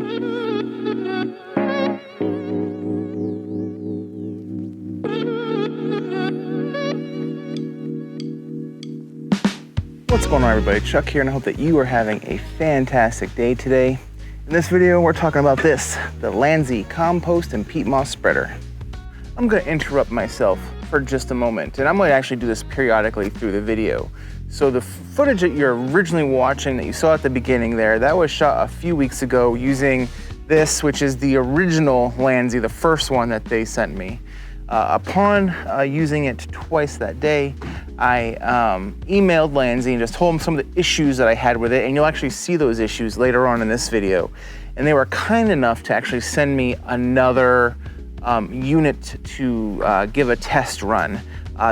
What's going on, everybody? Chuck here, and I hope that you are having a fantastic day today. In this video, we're talking about this, the Landzie Compost and Peat Moss Spreader. I'm going to interrupt myself for just a moment, and I'm going to actually do this periodically through the video. So the footage that you're originally watching that you saw at the beginning there, that was shot a few weeks ago using this, which is the original Landzie, the first one that they sent me. Upon using it twice that day, I emailed Landzie and just told them some of the issues that I had with it, and you'll actually see those issues later on in this video. And they were kind enough to actually send me another unit to give a test run.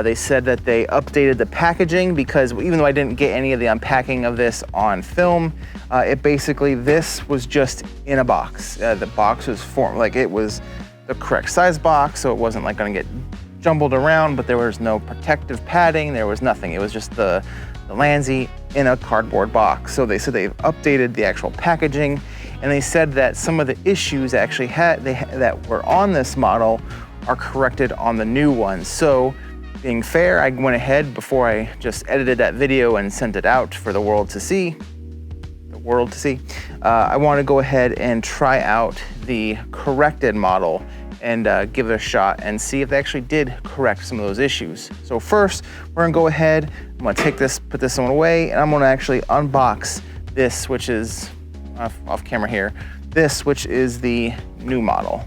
They said that they updated the packaging because even though I didn't get any of the unpacking of this on film, this was just in a box. The box was formed, like it was the correct size box, so it wasn't like gonna get jumbled around, but there was no protective padding, there was nothing. It was just the Landzie in a cardboard box. So they said they've updated the actual packaging, and they said that some of the issues actually that were on this model are corrected on the new one. So being fair, I went ahead before I just edited that video and sent it out for the world to see. I want to go ahead and try out the corrected model and give it a shot and see if they actually did correct some of those issues. So first, we're gonna go ahead, I'm gonna take this, put this one away, and I'm gonna actually unbox this, which is off camera here, this, which is the new model.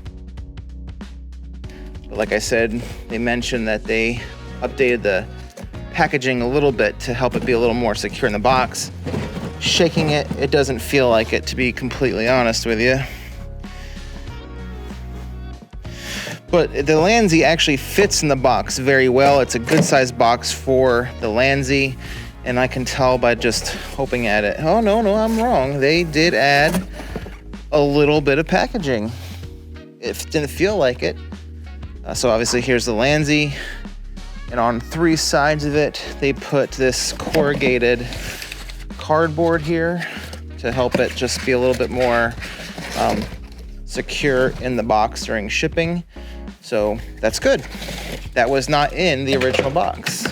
But like I said, they mentioned that they updated the packaging a little bit to help it be a little more secure in the box. Shaking it, it doesn't feel like it, to be completely honest with you. But the Landzie actually fits in the box very well. It's a good sized box for the Landzie, and I can tell by just hoping at it. Oh no, I'm wrong. They did add a little bit of packaging. It didn't feel like it. So obviously here's the Landzie, and on 3 sides of it, they put this corrugated cardboard here to help it just be a little bit more secure in the box during shipping. So that's good. That was not in the original box.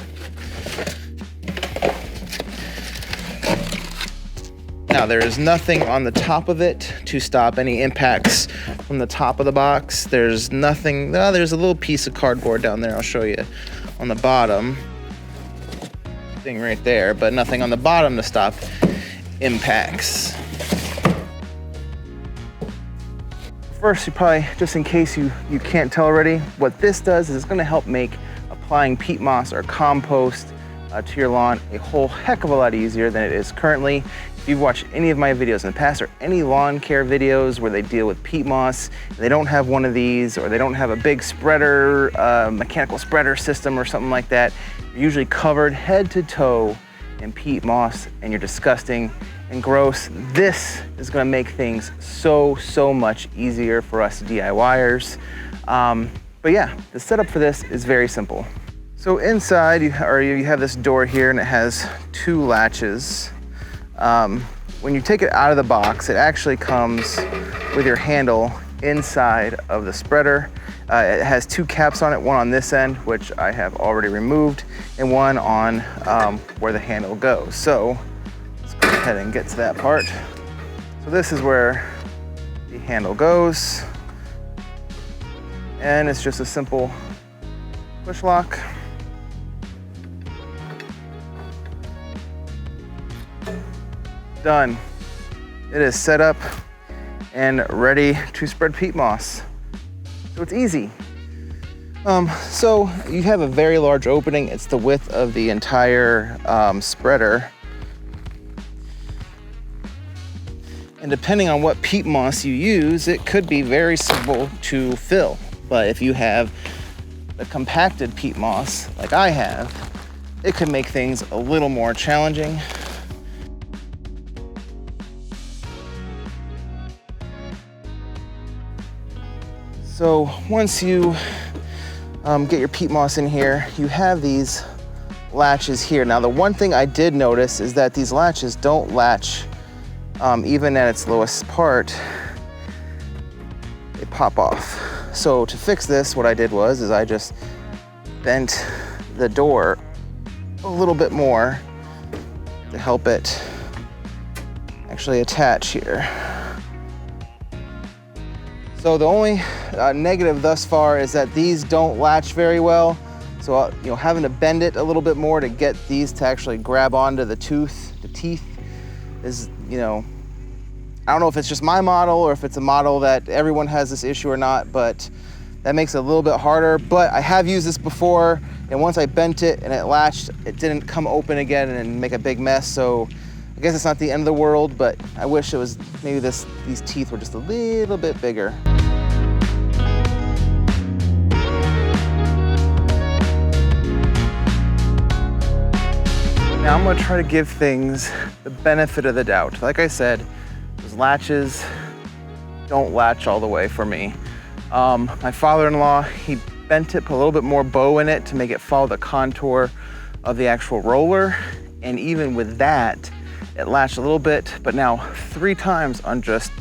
Now there is nothing on the top of it to stop any impacts from the top of the box. There's nothing, there's a little piece of cardboard down there, I'll show you on the bottom. Thing right there, but nothing on the bottom to stop impacts. First, you probably, just in case you can't tell already, what this does is it's gonna help make applying peat moss or compost to your lawn a whole heck of a lot easier than it is currently. If you've watched any of my videos in the past or any lawn care videos where they deal with peat moss, they don't have one of these, or they don't have a big spreader, mechanical spreader system or something like that, you're usually covered head to toe in peat moss, and you're disgusting and gross. This is gonna make things so much easier for us DIYers. But yeah, the setup for this is very simple. So inside, you have this door here, and it has 2 latches. When you take it out of the box, it actually comes with your handle inside of the spreader. It has 2 caps on it, one on this end, which I have already removed, and one on where the handle goes. So let's go ahead and get to that part. So this is where the handle goes, and it's just a simple push lock. Done. It is set up and ready to spread peat moss. So it's easy. So you have a very large opening. It's the width of the entire spreader. And depending on what peat moss you use, it could be very simple to fill. But if you have the compacted peat moss, like I have, it could make things a little more challenging. So once you get your peat moss in here, you have these latches here. Now the one thing I did notice is that these latches don't latch even at its lowest part. they pop off. So to fix this, what I did was I just bent the door a little bit more to help it actually attach here. So the only negative thus far is that these don't latch very well. So having to bend it a little bit more to get these to actually grab onto the teeth is, I don't know if it's just my model or if it's a model that everyone has this issue or not, but that makes it a little bit harder. But I have used this before, and once I bent it and it latched, it didn't come open again and make a big mess. So I guess it's not the end of the world, but I wish it was maybe these teeth were just a little bit bigger. Now I'm gonna try to give things the benefit of the doubt. Like I said, those latches don't latch all the way for me. My father-in-law, he bent it, put a little bit more bow in it to make it follow the contour of the actual roller. And even with that, it latched a little bit, but now 3 times on just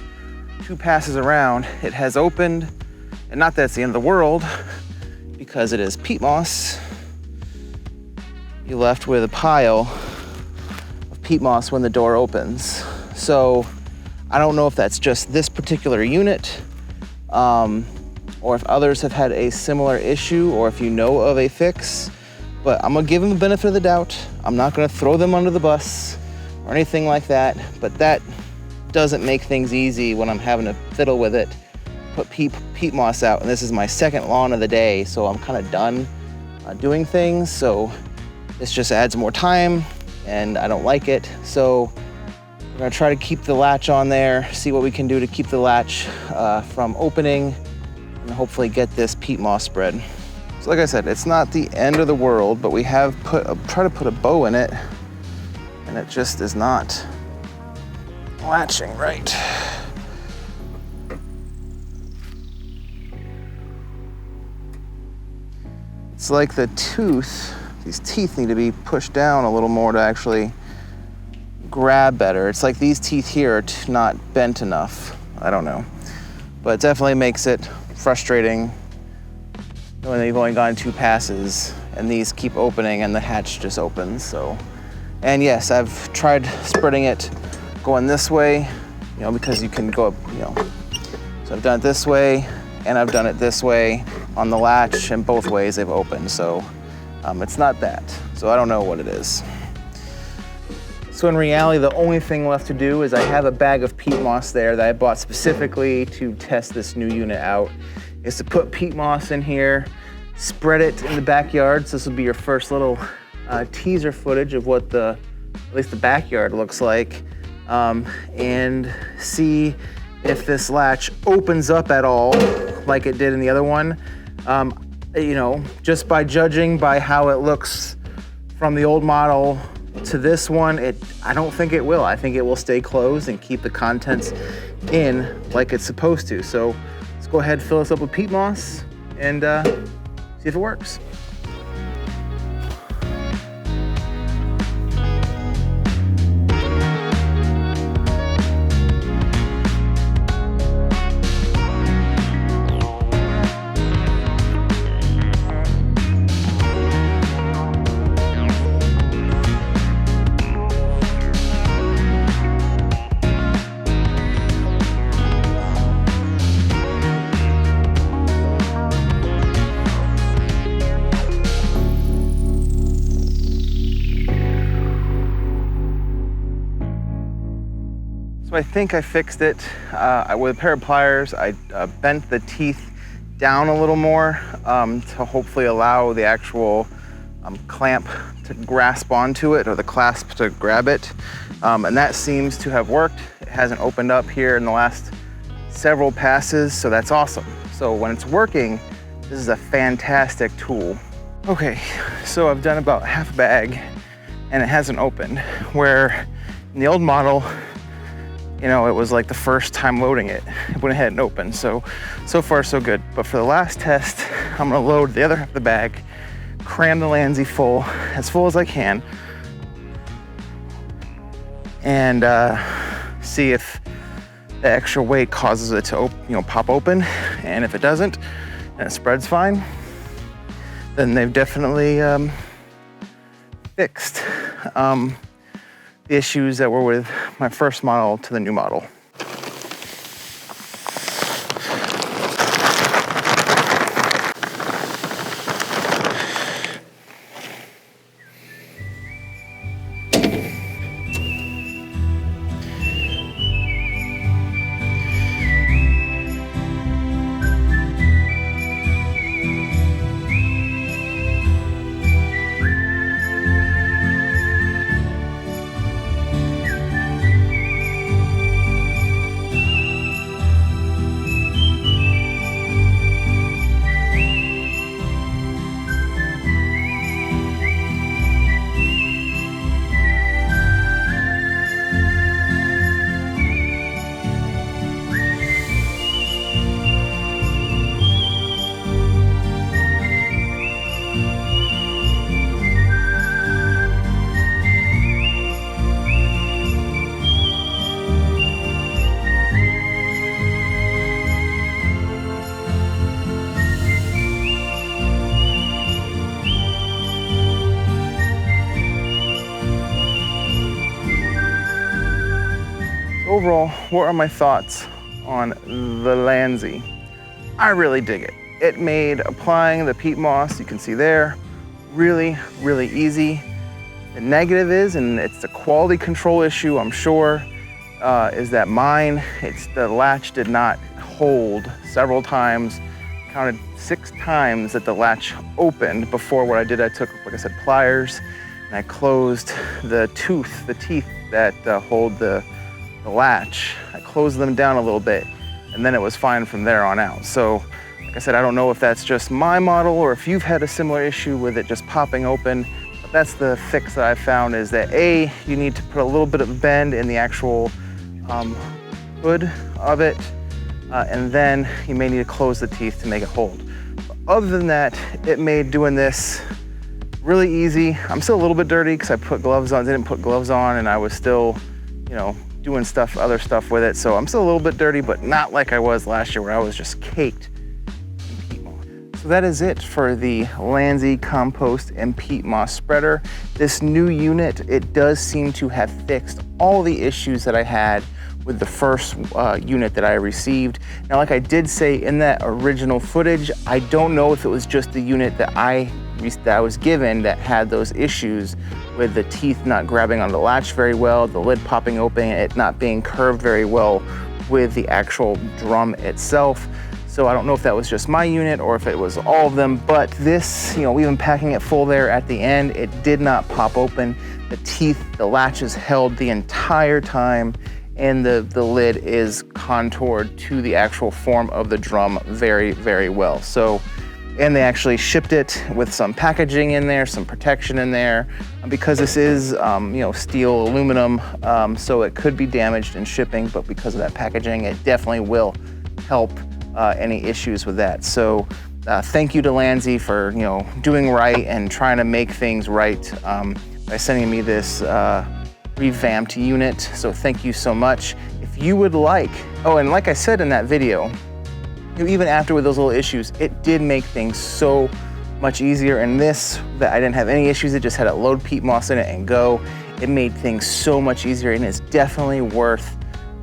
2 passes around, it has opened. And not that it's the end of the world, because it is peat moss. You're left with a pile of peat moss when the door opens. So I don't know if that's just this particular unit, or if others have had a similar issue, or if you know of a fix, but I'm gonna give them the benefit of the doubt. I'm not gonna throw them under the bus or anything like that, but that doesn't make things easy when I'm having to fiddle with it, put peat moss out, and this is my second lawn of the day, so I'm kind of done doing things, so this just adds more time, and I don't like it, so we're gonna try to keep the latch on there, see what we can do to keep the latch from opening, and hopefully get this peat moss spread. So like I said, it's not the end of the world, but we have tried to put a bow in it, and it just is not latching right. It's like the these teeth need to be pushed down a little more to actually grab better. It's like these teeth here are not bent enough. I don't know, but it definitely makes it frustrating when they've only gone 2 passes and these keep opening and the hatch just opens. So, and yes, I've tried spreading it going this way, because you can go, so I've done it this way and I've done it this way on the latch, and both ways they've opened. So it's not that. So I don't know what it is. So in reality, the only thing left to do is I have a bag of peat moss there that I bought specifically to test this new unit out, is to put peat moss in here, spread it in the backyard. So this will be your first little teaser footage of what at least the backyard looks like, and see if this latch opens up at all like it did in the other one. Just by judging by how it looks from the old model to this one, I don't think it will. I think it will stay closed and keep the contents in like it's supposed to. So let's go ahead and fill this up with peat moss and see if it works. So I think I fixed it. With a pair of pliers, I bent the teeth down a little more to hopefully allow the actual clamp to grasp onto it, or the clasp to grab it. And that seems to have worked. It hasn't opened up here in the last several passes, so that's awesome. So when it's working, this is a fantastic tool. Okay, so I've done about half a bag and it hasn't opened, where in the old model, it was like the first time loading it went ahead and opened. So far so good. But for the last test, I'm gonna load the other half of the bag, cram the Landzie as full as I can, and see if the extra weight causes it to pop open, and if it doesn't and it spreads fine, then they've definitely fixed the issues that were with my first model to the new model. Overall, what are my thoughts on the Landzie? I really dig it. It made applying the peat moss, you can see there, really, really easy. The negative is, and it's the quality control issue, I'm sure, is that the latch did not hold several times. Counted 6 times that the latch opened before. What I did, I took, like I said, pliers, and I closed the teeth that hold the latch. I closed them down a little bit, and then it was fine from there on out. So, like I said, I don't know if that's just my model or if you've had a similar issue with it just popping open, but that's the fix that I found, is that A, you need to put a little bit of bend in the actual hood of it, and then you may need to close the teeth to make it hold. But other than that, it made doing this really easy. I'm still a little bit dirty because I put gloves on, didn't put gloves on, and I was still, doing other stuff with it. So I'm still a little bit dirty, but not like I was last year where I was just caked in peat moss. So that is it for the Landzie Compost and Peat Moss Spreader. This new unit, it does seem to have fixed all the issues that I had with the first unit that I received. Now, like I did say in that original footage, I don't know if it was just the unit that I was given that had those issues with the teeth not grabbing on the latch very well, the lid popping open, it not being curved very well with the actual drum itself. So I don't know if that was just my unit or if it was all of them, but this, even packing it full there at the end, it did not pop open. The latches held the entire time, and the lid is contoured to the actual form of the drum very, very well. So, and they actually shipped it with some packaging in there, some protection in there, because this is, steel, aluminum, so it could be damaged in shipping, but because of that packaging, it definitely will help any issues with that. So thank you to Landzie for, doing right and trying to make things right by sending me this revamped unit. So thank you so much. If you would like, and like I said in that video, even after with those little issues, it did make things so much easier. And this, that I didn't have any issues, it just had a load peat moss in it and go. It made things so much easier, and it's definitely worth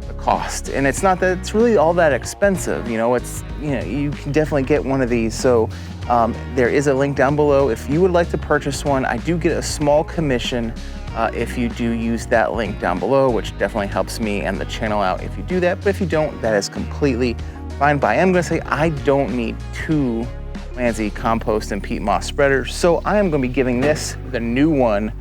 the cost. And it's not that it's really all that expensive. It's, you can definitely get one of these. So there is a link down below. If you would like to purchase one, I do get a small commission if you do use that link down below, which definitely helps me and the channel out if you do that. But if you don't, that is completely fine. But I am going to say I don't need 2 Landzie Compost and Peat Moss Spreaders, so I am going to be giving the new one,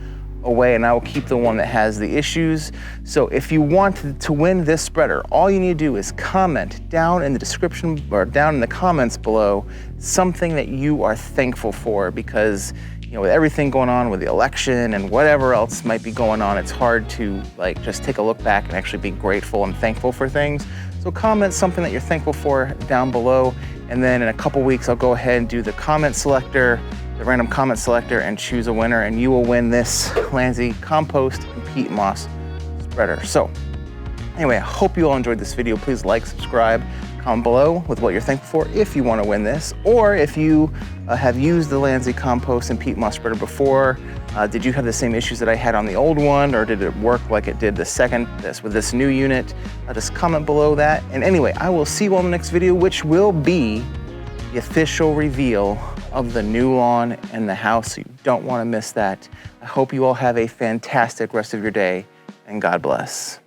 away, and I will keep the one that has the issues. So if you want to win this spreader, all you need to do is comment down in the description or down in the comments below something that you are thankful for, because with everything going on with the election and whatever else might be going on, it's hard to just take a look back and actually be grateful and thankful for things. So comment something that you're thankful for down below, and then in a couple weeks I'll go ahead and do the comment selector, the random comment selector, and choose a winner, and you will win this Landzie Compost and Peat Moss Spreader. So Anyway, I hope you all enjoyed this video. Please like, subscribe, comment below with what you're thankful for if you want to win this, or if you have used the Landzie Compost and Peat Moss Spreader before. Did you have the same issues that I had on the old one, or did it work like it did with this new unit? Just comment below that. And anyway, I will see you all in the next video, which will be the official reveal of the new lawn and the house. So you don't want to miss that. I hope you all have a fantastic rest of your day, and God bless.